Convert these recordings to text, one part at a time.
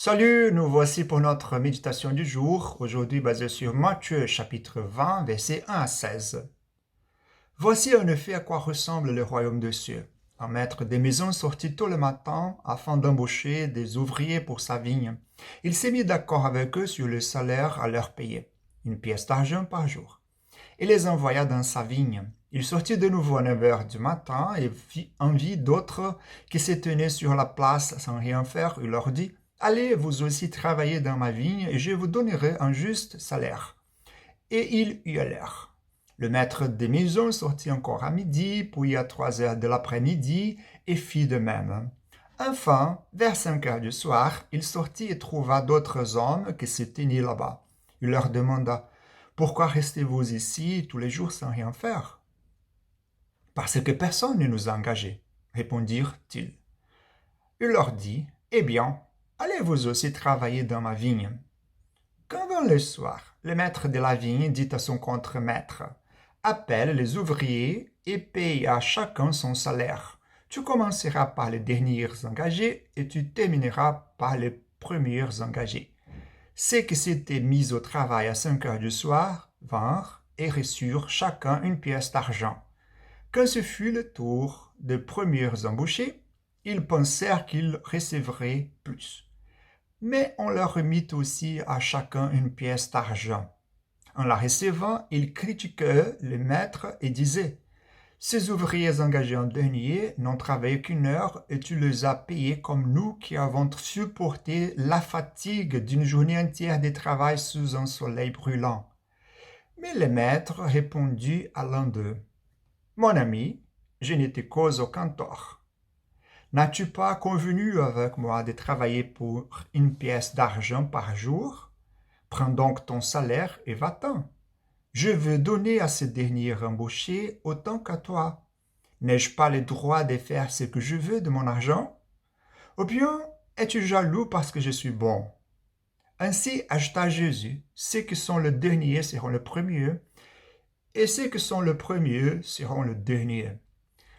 Salut, nous voici pour notre méditation du jour, aujourd'hui basée sur Matthieu chapitre 20, versets 1 à 16. Voici en effet à quoi ressemble le royaume des cieux. Un maître des maisons sortit tôt le matin afin d'embaucher des ouvriers pour sa vigne. Il s'est mis d'accord avec eux sur le salaire à leur payer, 1 pièce d'argent par jour, et les envoya dans sa vigne. Il sortit de nouveau à 9 heures du matin et en vit d'autres qui se tenaient sur la place sans rien faire. Il leur dit: Allez vous aussi travailler dans ma vigne, et je vous donnerai un juste salaire. Et ils y allèrent. Le maître des maisons sortit encore à midi, puis à 3 heures de l'après-midi, et fit de même. Enfin, vers 5 heures du soir, il sortit et trouva d'autres hommes qui se tenaient là-bas. Il leur demanda: Pourquoi restez-vous ici tous les jours sans rien faire? Parce que personne ne nous a engagés, répondirent-ils. Il leur dit: Eh bien, allez vous aussi travailler dans ma vigne. Quand vint le soir, le maître de la vigne dit à son contremaître: Appelle les ouvriers et paye à chacun son salaire. Tu commenceras par les derniers engagés et tu termineras par les premiers engagés. Ceux qui s'étaient mis au travail à 5 heures du soir vinrent et reçurent chacun 1 pièce d'argent. Quand ce fut le tour des premiers embauchés, ils pensèrent qu'ils recevraient plus. Mais on leur remit aussi à chacun 1 pièce d'argent. En la recevant, ils critiquaient le maître et disaient: Ces ouvriers engagés en dernier n'ont travaillé qu'1 heure et tu les as payés comme nous qui avons supporté la fatigue d'une journée entière de travail sous un soleil brûlant. Mais le maître répondit à l'un d'eux: Mon ami, je ne te cause aucun tort. N'as-tu pas convenu avec moi de travailler pour 1 pièce d'argent par jour? Prends donc ton salaire et va-t'en. Je veux donner à ce dernier embauché autant qu'à toi. N'ai-je pas le droit de faire ce que je veux de mon argent? Ou bien es-tu jaloux parce que je suis bon? Ainsi ajouta Jésus: Ceux qui sont le dernier seront le premier, et ceux qui sont le premier seront le dernier.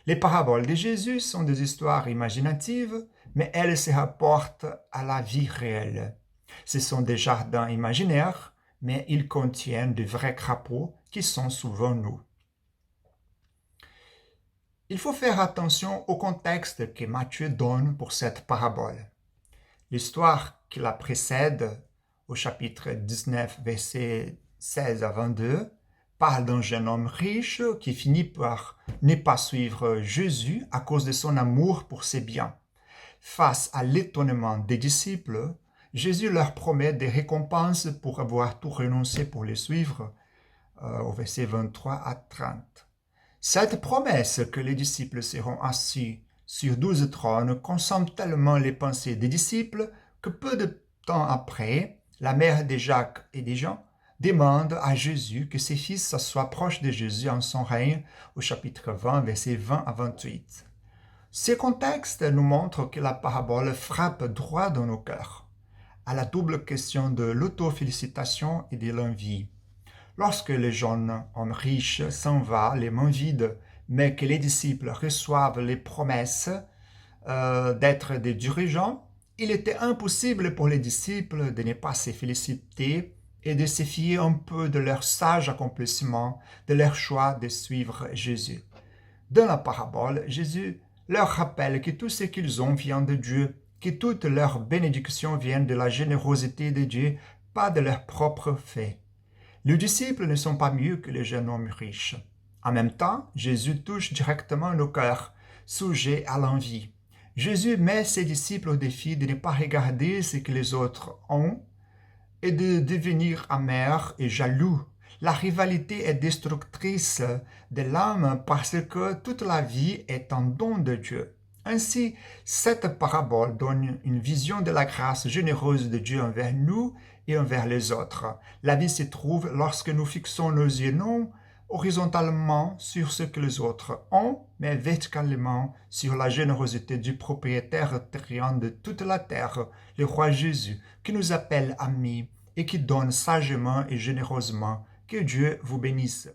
Les paraboles de Jésus sont des histoires imaginatives, mais elles se rapportent à la vie réelle. Ce sont des jardins imaginaires, mais ils contiennent de vrais crapauds qui sont souvent nous. Il faut faire attention au contexte que Matthieu donne pour cette parabole. L'histoire qui la précède, au chapitre 19, versets 16 à 22, parle d'un jeune homme riche qui finit par ne pas suivre Jésus à cause de son amour pour ses biens. Face à l'étonnement des disciples, Jésus leur promet des récompenses pour avoir tout renoncé pour le suivre, au verset 23 à 30. Cette promesse que les disciples seront assis sur 12 trônes consomme tellement les pensées des disciples que peu de temps après, la mère de Jacques et de Jean demande à Jésus que ses fils s'assoient proches de Jésus en son règne, au chapitre 20, versets 20 à 28. Ce contexte nous montre que la parabole frappe droit dans nos cœurs, à la double question de l'autofélicitation et de l'envie. Lorsque le jeune homme riche s'en va les mains vides, mais que les disciples reçoivent les promesses d'être des dirigeants, il était impossible pour les disciples de ne pas se féliciter et de se fier un peu de leur sage accomplissement, de leur choix de suivre Jésus. Dans la parabole, Jésus leur rappelle que tout ce qu'ils ont vient de Dieu, que toute leur bénédiction vient de la générosité de Dieu, pas de leur propre fait. Les disciples ne sont pas mieux que les jeunes hommes riches. En même temps, Jésus touche directement nos cœurs, sujets à l'envie. Jésus met ses disciples au défi de ne pas regarder ce que les autres ont et de devenir amers et jaloux. La rivalité est destructrice de l'âme parce que toute la vie est un don de Dieu. Ainsi, cette parabole donne une vision de la grâce généreuse de Dieu envers nous et envers les autres. La vie se trouve lorsque nous fixons nos yeux non horizontalement sur ce que les autres ont, mais verticalement sur la générosité du propriétaire terrien de toute la terre, le roi Jésus, qui nous appelle amis et qui donne sagement et généreusement. Que Dieu vous bénisse.